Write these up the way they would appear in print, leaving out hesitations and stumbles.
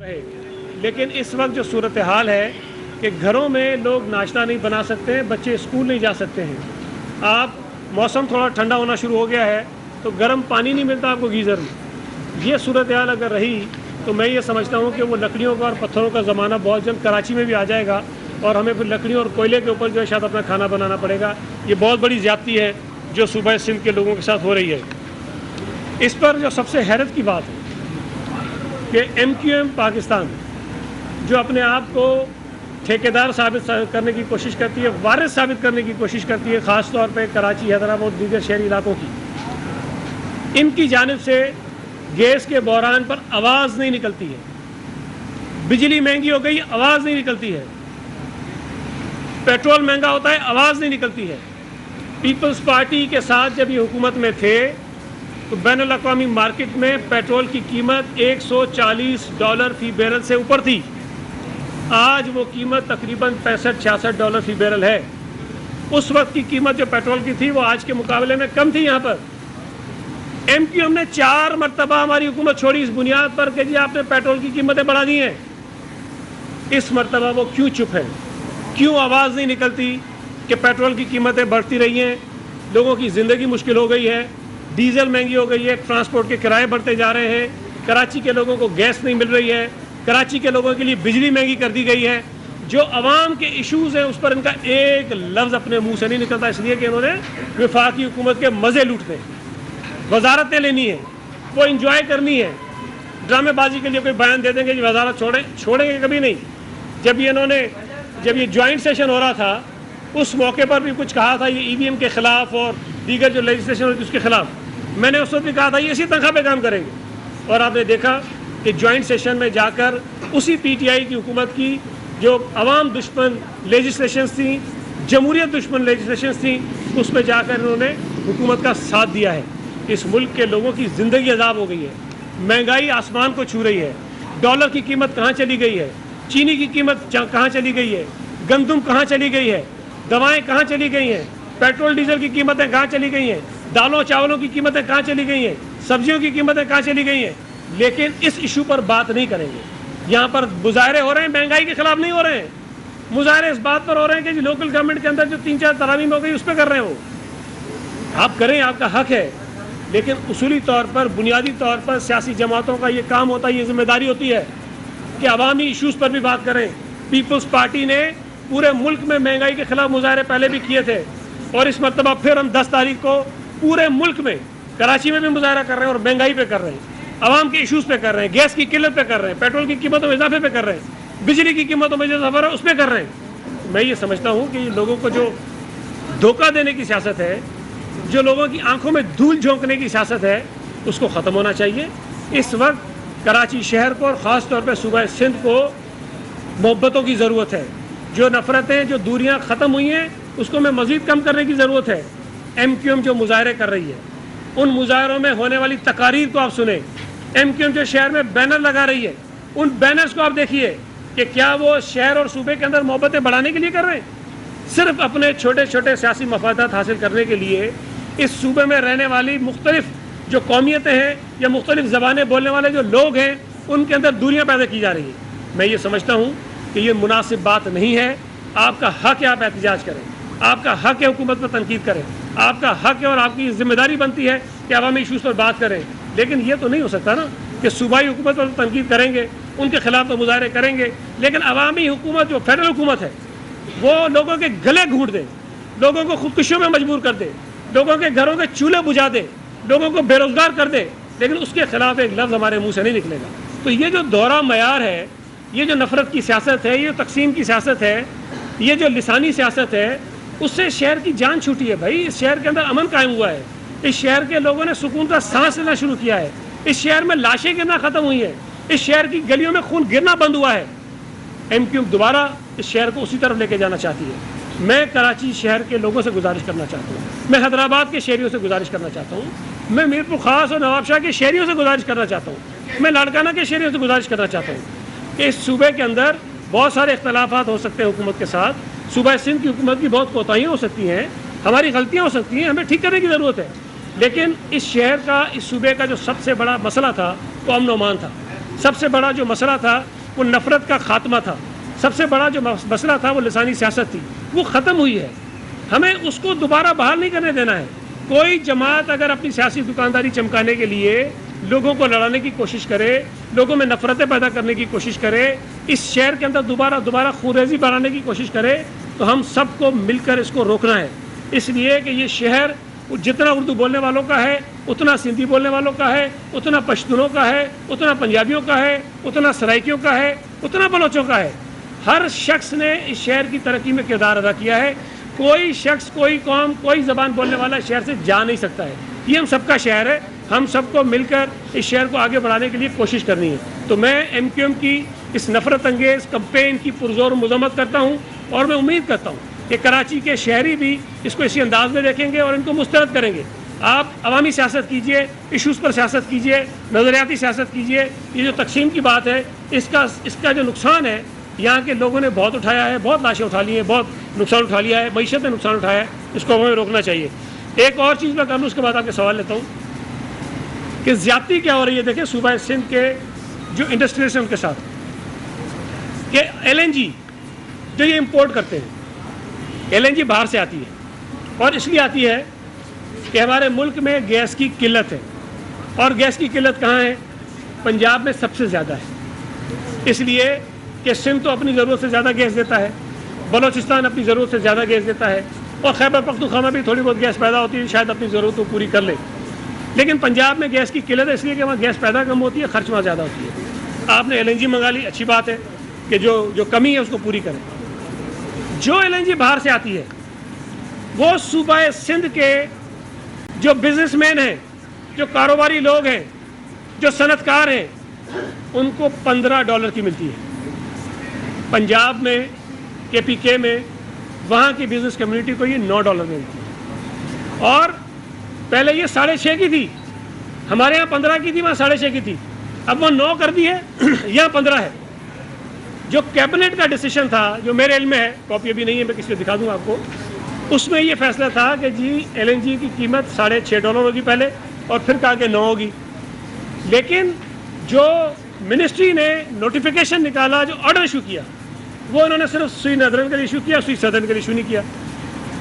رہے، لیکن اس وقت جو صورتحال ہے کہ گھروں میں لوگ ناشتہ نہیں بنا سکتے ہیں، بچے اسکول نہیں جا سکتے ہیں. آپ موسم تھوڑا ٹھنڈا ہونا شروع ہو گیا ہے تو گرم پانی نہیں ملتا آپ کو گیزر میں. یہ صورتحال اگر رہی تو میں یہ سمجھتا ہوں کہ وہ لکڑیوں کا اور پتھروں کا زمانہ بہت جلد کراچی میں بھی آ جائے گا اور ہمیں پھر لکڑیوں اور کوئلے کے اوپر جو ہے شاید اپنا کھانا بنانا پڑے گا. یہ بہت بڑی زیادتی ہے جو صوبہ سندھ کے لوگوں کے ساتھ ہو رہی ہے. اس پر جو سب سے حیرت کی بات ہے کہ MQM پاکستان جو اپنے آپ کو ٹھیکیدار ثابت کرنے کی کوشش کرتی ہے، وارث ثابت کرنے کی کوشش کرتی ہے، خاص طور پہ کراچی، حیدرآباد اور دیگر شہری علاقوں کی، ان کی جانب سے گیس کے بحران پر آواز نہیں نکلتی ہے. بجلی مہنگی ہو گئی، آواز نہیں نکلتی ہے. پیٹرول مہنگا ہوتا ہے، آواز نہیں نکلتی ہے. پیپلز پارٹی کے ساتھ جب یہ حکومت میں تھے تو بین الاقوامی مارکیٹ میں پیٹرول کی قیمت $140 فی بیرل سے اوپر تھی. آج وہ قیمت تقریباً $65-66 فی بیرل ہے. اس وقت کی قیمت جو پیٹرول کی تھی وہ آج کے مقابلے میں کم تھی. یہاں پر MQM نے 4 مرتبہ ہماری حکومت چھوڑی اس بنیاد پر کہ جی آپ نے پیٹرول کی قیمتیں بڑھا دی ہیں. اس مرتبہ وہ کیوں چپ ہے؟ کیوں آواز نہیں نکلتی کہ پیٹرول کی قیمتیں بڑھتی رہی ہیں، لوگوں کی زندگی مشکل ہو گئی ہے، ڈیزل مہنگی ہو گئی ہے، ٹرانسپورٹ کے کرائے بڑھتے جا رہے ہیں، کراچی کے لوگوں کو گیس نہیں مل رہی ہے، کراچی کے لوگوں کے لیے بجلی مہنگی کر دی گئی ہے. جو عوام کے ایشوز ہیں اس پر ان کا ایک لفظ اپنے منہ سے نہیں نکلتا، اس لیے کہ انہوں نے وفاقی حکومت کے مزے لوٹتے ہیں. وزارتیں لینی ہیں، وہ انجوائے کرنی ہے. ڈرامے بازی کے لیے کوئی بیان دے دیں گے جی وزارت چھوڑیں گے کبھی نہیں. جب یہ جوائنٹ سیشن ہو رہا تھا اس موقع پر بھی کچھ کہا تھا یہ EVM کے خلاف اور دیگر جو لیجسلیشن ہوتی ہے اس کے خلاف. میں نے اس وقت بھی کہا تھا یہ اسی تنخواہ پہ کام کریں گے، اور آپ نے دیکھا کہ جوائنٹ سیشن میں جا کر اسی PTI کی حکومت کی جو عوام دشمن لیجسلیشنز تھیں، جمہوریت دشمن لیجسلیشنز تھیں، اس میں جا کر انہوں نے حکومت کا ساتھ دیا ہے. اس ملک کے لوگوں کی زندگی عذاب ہو گئی ہے، مہنگائی آسمان کو چھو رہی ہے، ڈالر کی قیمت کہاں چلی گئی ہے، چینی کی قیمت کہاں چلی گئی ہے، گندم کہاں چلی گئی ہے، دوائیں کہاں چلی گئی ہیں، پیٹرول ڈیزل کی قیمتیں کہاں چلی گئی ہیں، دالوں چاولوں کی قیمتیں کہاں چلی گئی ہیں، سبزیوں کی قیمتیں کہاں چلی گئی ہیں. لیکن اس ایشو پر بات نہیں کریں گے. یہاں پر مظاہرے ہو رہے ہیں، مہنگائی کے خلاف نہیں ہو رہے ہیں، مظاہرے اس بات پر ہو رہے ہیں کہ جی لوکل گورنمنٹ کے اندر جو 3-4 ترامیم ہو گئی اس پہ کر رہے ہیں. وہ آپ کریں، آپ کا حق ہے، لیکن اصولی طور پر بنیادی طور پر سیاسی جماعتوں کا یہ کام ہوتا ہے، یہ ذمہ داری ہوتی ہے کہ عوامی ایشوز پر بھی بات کریں. پیپلز پارٹی نے پورے ملک میں مہنگائی کے خلاف مظاہرے پہلے بھی کیے تھے، اور اس مرتبہ پھر ہم 10 تاریخ کو پورے ملک میں، کراچی میں بھی مظاہرہ کر رہے ہیں اور مہنگائی پہ کر رہے ہیں، عوام کے ایشوز پہ کر رہے ہیں، گیس کی قلت پہ کر رہے ہیں، پیٹرول کی قیمتوں میں اضافے پہ کر رہے ہیں، بجلی کی قیمتوں میں جو اضافہ ہے اس پہ کر رہے ہیں. میں یہ سمجھتا ہوں کہ لوگوں کو جو دھوکہ دینے کی سیاست ہے، جو لوگوں کی آنکھوں میں دھول جھونکنے کی سیاست ہے، اس کو ختم ہونا چاہیے. اس وقت کراچی شہر کو اور خاص طور پہ صوبہ سندھ کو محبتوں کی ضرورت ہے. جو نفرتیں، جو دوریاں ختم ہوئی ہیں اس کو میں مزید کم کرنے کی ضرورت ہے. MQM جو مظاہرے کر رہی ہے، ان مظاہروں میں ہونے والی تقاریر کو آپ سنیں. MQM جو شہر میں بینر لگا رہی ہے، ان بینرز کو آپ دیکھیے کہ کیا وہ شہر اور صوبے کے اندر محبتیں بڑھانے کے لیے کر رہے ہیں؟ صرف اپنے چھوٹے چھوٹے سیاسی مفادات حاصل کرنے کے لیے اس صوبے میں رہنے والی مختلف جو قومیتیں ہیں یا مختلف زبانیں بولنے والے جو لوگ ہیں ان کے اندر دوریاں پیدا کی جا رہی ہیں. میں یہ سمجھتا ہوں کہ یہ مناسب بات نہیں ہے. آپ کا حق ہے آپ احتجاج کریں، آپ کا حق ہے حکومت پر تنقید کریں، آپ کا حق ہے اور آپ کی ذمہ داری بنتی ہے کہ عوامی ایشوز پر بات کریں. لیکن یہ تو نہیں ہو سکتا نا کہ صوبائی حکومت پر تنقید کریں گے، ان کے خلاف تو مظاہرے کریں گے، لیکن عوامی حکومت جو فیڈرل حکومت ہے وہ لوگوں کے گلے گھونٹ دے، لوگوں کو خودکشیوں میں مجبور کر دے، لوگوں کے گھروں کے چولہے بجھا دے، لوگوں کو بے روزگار کر دے، لیکن اس کے خلاف ایک لفظ ہمارے منہ سے نہیں نکلے گا. تو یہ جو دوہرا معیار ہے، یہ جو نفرت کی سیاست ہے، یہ تقسیم کی سیاست ہے، یہ جو لسانی سیاست ہے، اس سے شہر کی جان چھوٹی ہے. بھائی اس شہر کے اندر امن قائم ہوا ہے، اس شہر کے لوگوں نے سکون کا سانس لینا شروع کیا ہے، اس شہر میں لاشیں گرنا ختم ہوئی ہیں، اس شہر کی گلیوں میں خون گرنا بند ہوا ہے. MQM دوبارہ اس شہر کو اسی طرف لے کے جانا چاہتی ہے. میں کراچی شہر کے لوگوں سے گزارش کرنا چاہتا ہوں، میں حیدرآباد کے شہریوں سے گزارش کرنا چاہتا ہوں، میں میرپور خاص اور نواب شاہ کے شہریوں سے گزارش کرنا چاہتا ہوں، میں لاڑکانہ کے شہریوں سے گزارش کرنا چاہتا ہوں کہ اس صوبے کے اندر بہت سارے اختلافات ہو سکتے ہیں حکومت کے ساتھ. صوبہ سندھ کی حکومت کی بہت کوتاہیاں ہو سکتی ہیں، ہماری غلطیاں ہو سکتی ہیں، ہمیں ٹھیک کرنے کی ضرورت ہے. لیکن اس شہر کا، اس صوبے کا جو سب سے بڑا مسئلہ تھا وہ امن و امان تھا. سب سے بڑا جو مسئلہ تھا وہ نفرت کا خاتمہ تھا، سب سے بڑا جو مسئلہ تھا وہ لسانی سیاست تھی، وہ ختم ہوئی ہے. ہمیں اس کو دوبارہ بحال نہیں کرنے دینا ہے. کوئی جماعت اگر اپنی سیاسی دکانداری چمکانے کے لیے لوگوں کو لڑانے کی کوشش کرے، لوگوں میں نفرتیں پیدا کرنے کی کوشش کرے، اس شہر کے اندر دوبارہ خونریزی بڑھانے کی کوشش کرے، تو ہم سب کو مل کر اس کو روکنا ہے. اس لیے کہ یہ شہر جتنا اردو بولنے والوں کا ہے، اتنا سندھی بولنے والوں کا ہے، اتنا پشتونوں کا ہے، اتنا پنجابیوں کا ہے، اتنا سرائکیوں کا ہے، اتنا بلوچوں کا ہے. ہر شخص نے اس شہر کی ترقی میں کردار ادا کیا ہے. کوئی شخص، کوئی قوم، کوئی زبان بولنے والا شہر سے جا نہیں سکتا ہے. یہ ہم سب کا شہر ہے. ہم سب کو مل کر اس شہر کو آگے بڑھانے کے لیے کوشش کرنی ہے. تو میں ایم کیو ایم کی اس نفرت انگیز کمپین کی پرزور مذمت کرتا ہوں، اور میں امید کرتا ہوں کہ کراچی کے شہری بھی اس کو اسی انداز میں دیکھیں گے اور ان کو مسترد کریں گے. آپ عوامی سیاست کیجئے، ایشوز پر سیاست کیجئے، نظریاتی سیاست کیجئے. یہ جو تقسیم کی بات ہے، اس کا جو نقصان ہے، یہاں کے لوگوں نے بہت اٹھایا ہے، بہت لاشیں اٹھا لی ہیں، بہت نقصان اٹھا لیا ہے، معیشت نے نقصان اٹھایا ہے. اس کو ہمیں روکنا چاہیے. ایک اور چیز میں کر لوں، اس کے بعد آپ کے سوال لیتا ہوں کہ زیادتی کیا ہو رہی ہے. دیکھیں صوبہ سندھ کے جو انڈسٹریز ہیں ان کے ساتھ، کہ ایل این جی جو یہ امپورٹ کرتے ہیں، ایل این جی باہر سے آتی ہے، اور اس لیے آتی ہے کہ ہمارے ملک میں گیس کی قلت ہے. اور گیس کی قلت کہاں ہے؟ پنجاب میں سب سے زیادہ ہے. اس لیے کہ سندھ تو اپنی ضرورت سے زیادہ گیس دیتا ہے، بلوچستان اپنی ضرورت سے زیادہ گیس دیتا ہے، اور خیبر پختونخوا بھی تھوڑی بہت گیس پیدا ہوتی ہے، شاید اپنی ضرورت کو پوری کر لے. لیکن پنجاب میں گیس کی قلت ہے، اس لیے کہ وہاں گیس پیدا کم ہوتی ہے، خرچ وہاں زیادہ ہوتی ہے. آپ نے ایل این جی منگا لی، اچھی بات ہے کہ جو کمی ہے اس کو پوری کریں. جو ایل این جی باہر سے آتی ہے، وہ صوبہ سندھ کے جو بزنس مین ہیں، جو کاروباری لوگ ہیں، جو صنعت کار ہیں، ان کو $15 کی ملتی ہے. پنجاب میں، کے پی کے میں، وہاں کی بزنس کمیونٹی کو یہ $9 میں ملتی ہے. اور پہلے یہ 6.5 کی تھی، ہمارے یہاں 15 کی تھی، وہاں 6.5 کی تھی. اب وہ 9 کر دی ہے، یہاں 15 ہے. جو کیبنٹ کا ڈیسیشن تھا، جو میرے علم میں ہے، کاپی ابھی نہیں ہے، میں کسی کو دکھا دوں آپ کو، اس میں یہ فیصلہ تھا کہ جی ایل این جی کی قیمت $6.5 ہوگی پہلے، اور پھر کہا کہ 9 ہوگی. لیکن جو منسٹری نے نوٹیفیکیشن نکالا، جو آرڈر ایشو کیا، وہ انہوں نے صرف سوئی نردرن کے لیے ایشو کیا، سوئی سدرن کے لیے ایشو نہیں کیا.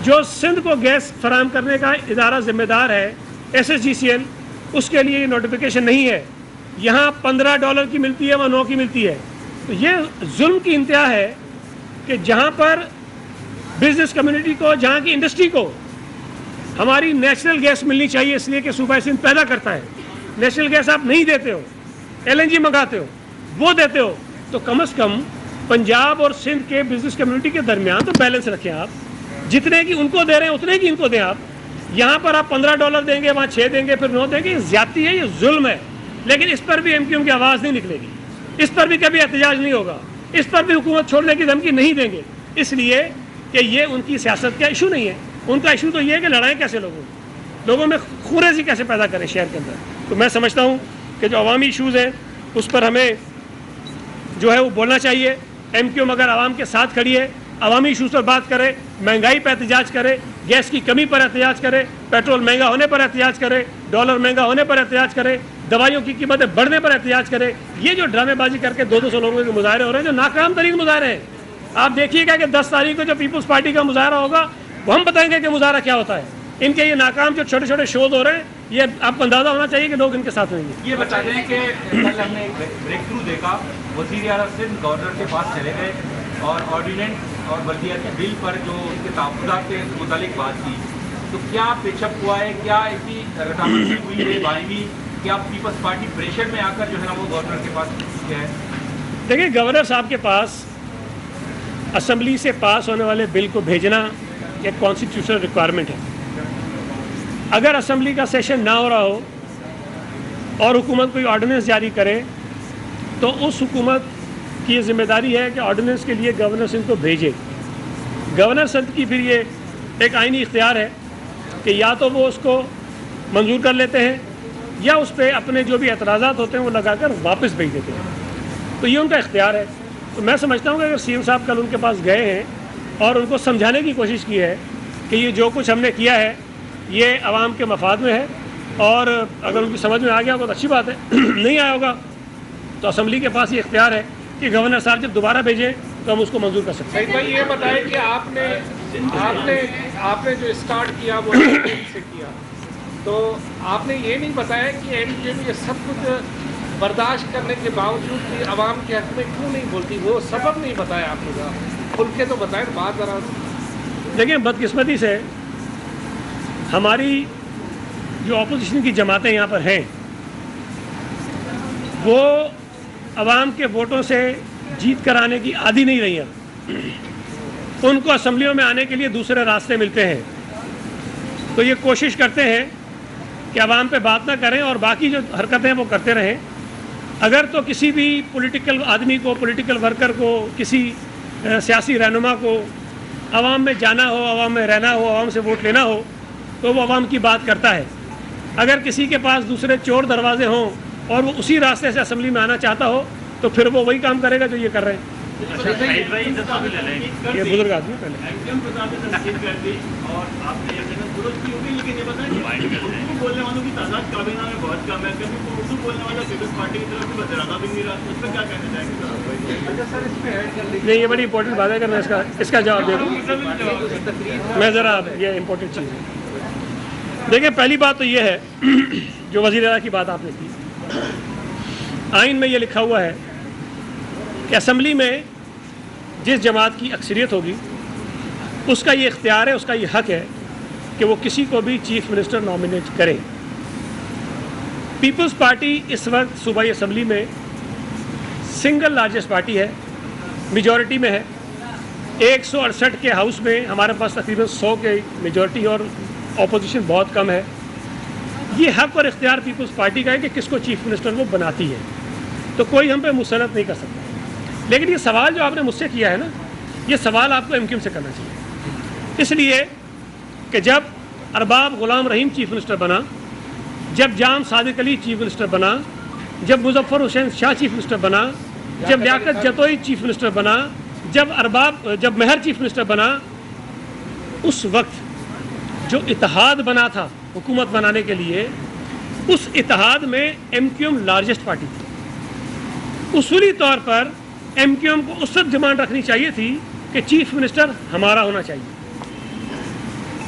جو سندھ کو گیس فراہم کرنے کا ادارہ ذمہ دار ہے، S S G C L, اس کے لیے یہ نوٹیفیکیشن نہیں ہے. یہاں $15 کی ملتی ہے، وہاں 9 کی ملتی ہے. تو یہ ظلم کی انتہا ہے کہ جہاں پر بزنس کمیونٹی کو، جہاں کی انڈسٹری کو ہماری نیچرل گیس ملنی چاہیے، اس لیے کہ صوبہ سندھ پیدا کرتا ہے. نیشنل گیس آپ نہیں دیتے ہو، ایل این جی منگاتے ہو، وہ دیتے ہو، تو کم از کم پنجاب اور سندھ کے بزنس کمیونٹی کے درمیان تو بیلنس رکھیں. آپ جتنے کی ان کو دے رہے ہیں اتنے کی ان کو دیں. آپ یہاں پر آپ $15 دیں گے، وہاں 6 دیں گے، پھر 9 دیں گے. یہ زیادتی ہے، یہ ظلم ہے. لیکن اس پر بھی ایم کیو ایم کی آواز نہیں نکلے گی، اس پر بھی کبھی احتجاج نہیں ہوگا، اس پر بھی حکومت چھوڑنے کی دھمکی نہیں دیں گے. اس لیے کہ یہ ان کی سیاست کا ایشو نہیں ہے. ان کا ایشو تو یہ ہے کہ لڑائیں کیسے لوگوں میں خونریزی کیسے پیدا کریں شہر کے اندر. تو میں سمجھتا ہوں کہ جو عوامی ایشوز ہیں اس پر ہمیں جو ہے وہ بولنا چاہیے. ایم کیو ایم اگر عوام کے ساتھ کھڑی ہے، عوامی ایشوز پر بات کرے، مہنگائی پر احتجاج کرے، گیس کی کمی پر احتجاج کرے، پیٹرول مہنگا ہونے پر احتجاج کرے، ڈالر مہنگا ہونے پر احتجاج کرے، دوائیوں کی قیمتیں بڑھنے پر احتجاج کرے. یہ جو ڈرامے بازی کر کے 200 لوگوں کے مظاہرے ہو رہے ہیں، جو ناکام ترین مظاہرے ہیں. آپ دیکھیے گا کہ 10 تاریخ کو جو پیپلز پارٹی کا مظاہرہ ہوگا، وہ ہم بتائیں گے کہ مظاہرہ کیا ہوتا ہے. ان کے یہ ناکام جو چھوٹے چھوٹے شوز ہو رہے ہیں، یہ آپ کو اندازہ ہونا چاہیے کہ لوگ ان کے ساتھ ہوئیں گے. یہ بتا دیں کہ کل ہم نے ایک بریک تھرو دیکھا، وزیر اعلیٰ سندھ گورنر کے پاس چلے گئے اور آرڈیننس اور بلدیاتی بل پر جو ان کے تحفظات کے متعلق بات کی. تو کیا پیچ اپ ہوا ہے؟ کیا ایسی رٹامنسی ہوئی ہے باہمی؟ کیا پیپلز پارٹی پریشر میں آ کر جو ہے نا وہ گورنر کے پاس کیا ہے؟ دیکھیں، گورنر صاحب کے پاس اسمبلی سے پاس ہونے والے بل کو بھیجنا ایک کانسٹیٹیوشنل ریکوائرمنٹ ہے. اگر اسمبلی کا سیشن نہ ہو رہا ہو اور حکومت کوئی آرڈیننس جاری کرے، تو اس حکومت کی یہ ذمہ داری ہے کہ آرڈیننس کے لیے گورنر سندھ کو بھیجے. گورنر سندھ کی پھر یہ ایک آئینی اختیار ہے کہ یا تو وہ اس کو منظور کر لیتے ہیں، یا اس پہ اپنے جو بھی اعتراضات ہوتے ہیں وہ لگا کر واپس بھیج دیتے ہیں. تو یہ ان کا اختیار ہے. تو میں سمجھتا ہوں کہ اگر سی ایم صاحب کل ان کے پاس گئے ہیں اور ان کو سمجھانے کی کوشش کی ہے کہ یہ جو کچھ ہم نے کیا ہے یہ عوام کے مفاد میں ہے، اور اگر ان کی سمجھ میں آ گیا ہوگا تو اچھی بات ہے، نہیں آیا ہوگا تو اسمبلی کے پاس یہ اختیار ہے کہ گورنر صاحب جب دوبارہ بھیجیں تو ہم اس کو منظور کر سکتے ہیں. سعید بھائی یہ بتائیں کہ آپ نے جو اسٹارٹ کیا وہ سے کیا، تو آپ نے یہ نہیں بتایا کہ ایم کیو ایم یہ سب کچھ برداشت کرنے کے باوجود بھی عوام کے حق میں کیوں نہیں بولتی، وہ سبب نہیں بتایا آپ نے. کھل کے تو بتائیں بات ذرا. دیکھیں بدقسمتی سے ہماری جو اپوزیشن کی جماعتیں یہاں پر ہیں وہ عوام کے ووٹوں سے جیت کر آنے کی عادی نہیں رہی ہیں. ان کو اسمبلیوں میں آنے کے لیے دوسرے راستے ملتے ہیں، تو یہ کوشش کرتے ہیں کہ عوام پہ بات نہ کریں اور باقی جو حرکتیں وہ کرتے رہیں. اگر تو کسی بھی پولیٹیکل آدمی کو، پولیٹیکل ورکر کو، کسی سیاسی رہنما کو عوام میں جانا ہو، عوام میں رہنا ہو، عوام سے ووٹ لینا ہو تو وہ عوام کی بات کرتا ہے. اگر کسی کے پاس دوسرے چور دروازے ہوں اور وہ اسی راستے سے اسمبلی میں آنا چاہتا ہو تو پھر وہ وہی کام کرے گا جو یہ کر رہے ہیں. یہ بزرگ آدمی پہلے بولنے والوں کی تعداد کابینہ میں بہت کم ہے، کبھی اردو بولنے والا پیپلز پارٹی کی طرف سے وزیر اعظم بھی نہیں رہا، اس پہ کیا کہنا چاہیں گے؟ نہیں، یہ بڑی امپورٹنٹ بات ہے کہ میں اس کا جواب دے دوں. میں ذرا یہ امپورٹنٹ چیز ہے. دیکھیں پہلی بات تو یہ ہے جو وزیر اعلیٰ کی بات آپ نے کی، آئین میں یہ لکھا ہوا ہے کہ اسمبلی میں جس جماعت کی اکثریت ہوگی اس کا یہ اختیار ہے، اس کا یہ حق ہے کہ وہ کسی کو بھی چیف منسٹر نامینیٹ کرے. پیپلز پارٹی اس وقت صوبائی اسمبلی میں سنگل لارجسٹ پارٹی ہے، میجورٹی میں ہے. 168 کے ہاؤس میں ہمارے پاس تقریباً 100 کے میجورٹی اور اپوزیشن بہت کم ہے. یہ حق اور اختیار پیپلز پارٹی کا ہے کہ کس کو چیف منسٹر وہ بناتی ہے، تو کوئی ہم پہ مسلط نہیں کر سکتا. لیکن یہ سوال جو آپ نے مجھ سے کیا ہے نا، یہ سوال آپ کو ایم کیو ایم سے کرنا چاہیے، اس لیے کہ جب ارباب غلام رحیم چیف منسٹر بنا، جب جام صادق علی چیف منسٹر بنا، جب مظفر حسین شاہ چیف منسٹر بنا، جب لیاقت جتوئی چیف منسٹر بنا، جب مہر چیف منسٹر بنا، اس وقت جو اتحاد بنا تھا حکومت بنانے کے لیے، اس اتحاد میں M Q M largest party تھی. اصولی طور پر ایم کیو ایم کو اس وقت ڈیمانڈ رکھنی چاہیے تھی کہ چیف منسٹر ہمارا ہونا چاہیے.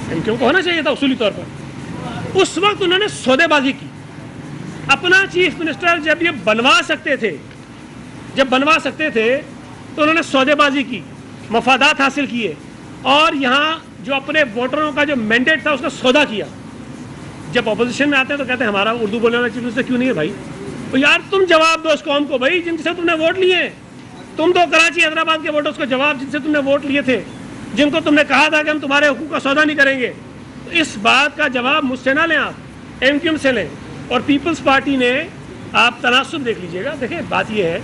ایم کیو ایم کو ہونا چاہیے تھا اصولی طور پر. اس وقت انہوں نے سودے بازی کی. اپنا چیف منسٹر جب یہ بنوا سکتے تھے تو انہوں نے سودے بازی کی، مفادات حاصل کیے، اور یہاں جو اپنے ووٹروں کا جو مینڈیٹ تھا اس کا سودا کیا. جب اپوزیشن میں آتے ہیں تو کہتے ہیں ہمارا اردو بولنے والا چیف منسٹر کیوں نہیں ہے بھائی. تو یار تم جواب دو اس قوم کو بھائی جن سے تم نے ووٹ لیے ہیں. تم تو کراچی حیدرآباد کے ووٹرز کو جواب جن سے تم نے ووٹ لیے تھے، جن کو تم نے کہا تھا کہ ہم تمہارے حقوق کا سودا نہیں کریں گے. تو اس بات کا جواب مجھ سے نہ لیں، آپ ایم کیو ایم سے لیں. اور پیپلز پارٹی نے، آپ تناسب دیکھ لیجئے گا. دیکھیں بات یہ ہے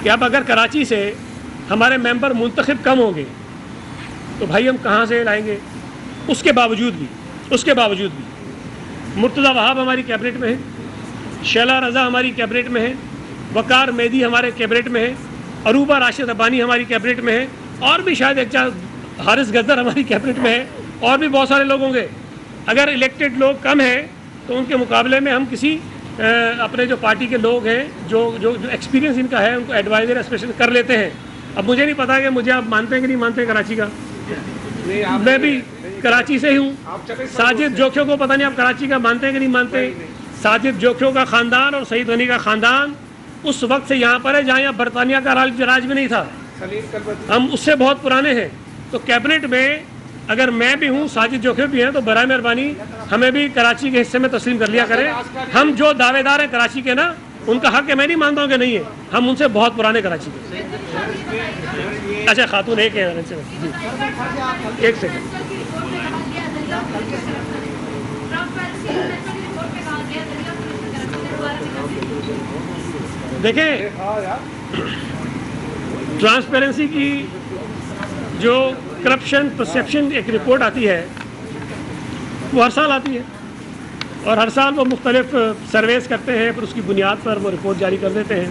کہ اب اگر کراچی سے ہمارے ممبر منتخب کم ہوں گے تو بھائی ہم کہاں سے لائیں گے. اس کے باوجود بھی مرتضیٰ وہاب ہماری کیبنٹ میں ہے، شیلا رضا ہماری کیبنٹ میں ہے، وقار میدی ہمارے کیبنٹ میں ہے، عروبہ راشد ربانی ہماری کیبنٹ میں ہے، اور بھی شاید ایک حارث گزر ہماری کیبنٹ میں ہے، اور بھی بہت سارے لوگ ہوں گے. اگر الیکٹڈ لوگ کم ہیں تو ان کے مقابلے میں ہم کسی اپنے جو پارٹی کے لوگ ہیں جو ایکسپیرینس ان کا ہے ان کو ایڈوائزر اسپیشل کر لیتے ہیں. اب مجھے نہیں پتا کہ مجھے آپ مانتے ہیں کہ نہیں مانتے ہیں کراچی کا. میں بھی کراچی سے ہی ہوں. ساجد جوکھیوں کو پتہ نہیں آپ کراچی کا مانتے ہیں کہ نہیں مانتے. ساجد جوکھیوں کا خاندان اور سعید غنی کا خاندان اس وقت سے یہاں پر ہے جہاں برطانیہ کا راج بھی نہیں تھا. ہم اس سے بہت پرانے ہیں. تو کیبنٹ میں اگر میں بھی ہوں، ساجد جوکھے بھی ہیں، تو برائے مہربانی ہمیں بھی کراچی کے حصے میں تسلیم کر لیا کریں. ہم جو دعوے دار ہیں کراچی کے نا، ان کا حق ہے. میں نہیں مانتا ہوں کہ نہیں ہے، ہم ان سے بہت پرانے کراچی کے. اچھا خاتون ایک ہے، ایک سیکنڈ. دیکھیں ٹرانسپیرنسی کی جو کرپشن پرسیپشن ایک رپورٹ آتی ہے وہ ہر سال آتی ہے، اور ہر سال وہ مختلف سرویز کرتے ہیں، پھر اس کی بنیاد پر وہ رپورٹ جاری کر دیتے ہیں.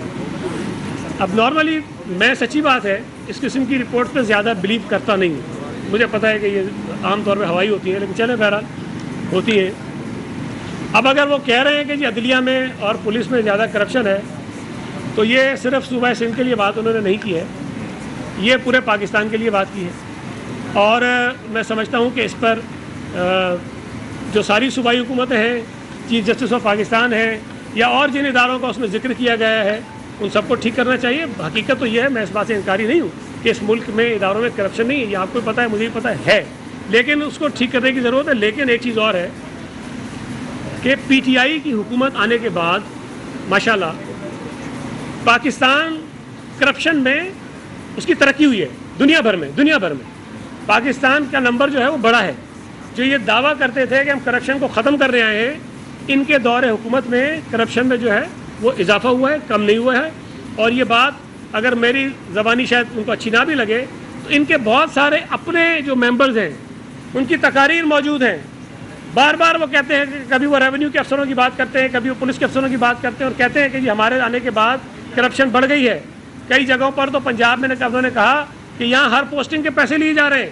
اب نارملی میں سچی بات ہے اس قسم کی رپورٹ پہ زیادہ بلیو کرتا نہیں ہوں. مجھے پتہ ہے کہ یہ عام طور پہ ہوائی ہوتی ہیں، لیکن چلیں بہرحال ہوتی ہیں. اب اگر وہ کہہ رہے ہیں کہ جی عدلیہ میں اور پولیس میں زیادہ کرپشن ہے، تو یہ صرف صوبہ سندھ کے لیے بات انہوں نے نہیں کی ہے، یہ پورے پاکستان کے لیے بات کی ہے. اور میں سمجھتا ہوں کہ اس پر جو ساری صوبائی حکومتیں ہیں، چیف جسٹس آف پاکستان ہے، یا اور جن اداروں کا اس میں ذکر کیا گیا ہے، ان سب کو ٹھیک کرنا چاہیے. حقیقت تو یہ ہے، میں اس بات سے انکاری نہیں ہوں کہ اس ملک میں اداروں میں کرپشن نہیں ہے، یہ آپ کو پتہ ہے، مجھے بھی پتہ ہے، لیکن اس کو ٹھیک کرنے کی ضرورت ہے. لیکن ایک چیز اور ہے کہ پی ٹی آئی کی حکومت آنے کے بعد ماشاءاللہ پاکستان کرپشن میں اس کی ترقی ہوئی ہے. دنیا بھر میں پاکستان کا نمبر جو ہے وہ بڑا ہے. جو یہ دعویٰ کرتے تھے کہ ہم کرپشن کو ختم کرنے آئے ہیں، ان کے دور حکومت میں کرپشن میں جو ہے وہ اضافہ ہوا ہے، کم نہیں ہوا ہے. اور یہ بات اگر میری زبانی شاید ان کو اچھی نہ بھی لگے تو ان کے بہت سارے اپنے جو ممبرز ہیں ان کی تقاریر موجود ہیں. بار بار وہ کہتے ہیں کہ کبھی وہ ریونیو کے افسروں کی بات کرتے ہیں، کبھی وہ پولیس کے افسروں کی بات کرتے ہیں، اور کہتے ہیں کہ جی ہمارے آنے کے بعد کرپشن بڑھ گئی ہے. کئی جگہوں پر تو پنجاب میں انہوں نے کہا کہ یہاں ہر پوسٹنگ کے پیسے لیے جا رہے ہیں،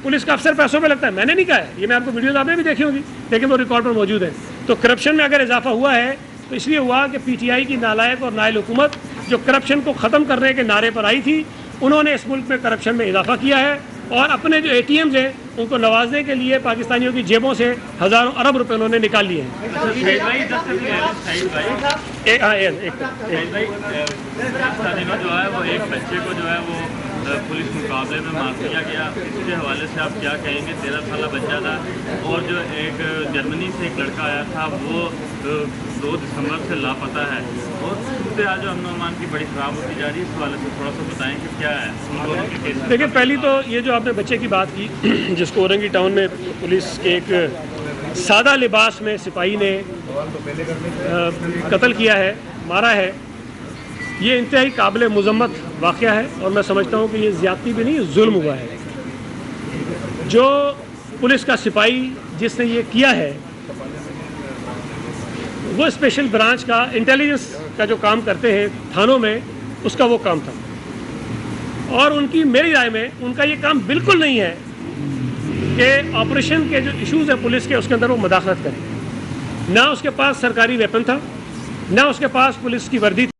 پولیس کا افسر پیسوں پہ لگتا ہے. میں نے نہیں کہا ہے، یہ میں آپ کو ویڈیوز آپ نے بھی دیکھی ہوگی، لیکن وہ ریکارڈ پر موجود ہے. تو کرپشن میں اگر اضافہ ہوا ہے تو اس لیے ہوا کہ پی ٹی آئی کی نالائق اور نائل حکومت جو کرپشن کو ختم کرنے کے نعرے پر آئی تھی، انہوں نے اس ملک میں کرپشن میں اضافہ کیا ہے، اور اپنے جو اے ٹی ایمز ہیں ان کو نوازنے کے لیے پاکستانیوں کی جیبوں سے ہزاروں ارب روپے انہوں نے نکال لیے ہیں. جو ہے وہ ایک بچے کو جو ہے وہ پولیس مقابلے میں مار دیا گیا، اس کے حوالے سے آپ کیا کہیں گے؟ 13 سالہ بچہ تھا. اور جو ایک جرمنی سے ایک لڑکا آیا تھا وہ 2 دسمبر سے لاپتہ ہے، اور صورتحال جو امن و امان کی بڑی خراب ہوتی جا رہی ہے. اس حوالے سے تھوڑا سا بتائیں کہ کیا ہے ان دونوں کے کیس. دیکھیں، پہلی تو یہ جو آپ نے بچے کی بات کی جس کو اورنگی ٹاؤن میں پولیس کے ایک سادہ لباس میں سپاہی نے قتل کیا ہے، مارا ہے، یہ انتہائی قابل مذمت واقعہ ہے. اور میں سمجھتا ہوں کہ یہ زیادتی بھی نہیں، ظلم ہوا ہے. جو پولیس کا سپاہی جس نے یہ کیا ہے وہ اسپیشل برانچ کا انٹیلیجنس کا جو کام کرتے ہیں تھانوں میں، اس کا وہ کام تھا. اور ان کی میری رائے میں ان کا یہ کام بالکل نہیں ہے کہ آپریشن کے جو ایشوز ہیں پولیس کے اس کے اندر وہ مداخلت کریں. نہ اس کے پاس سرکاری ویپن تھا، نہ اس کے پاس پولیس کی وردی تھی.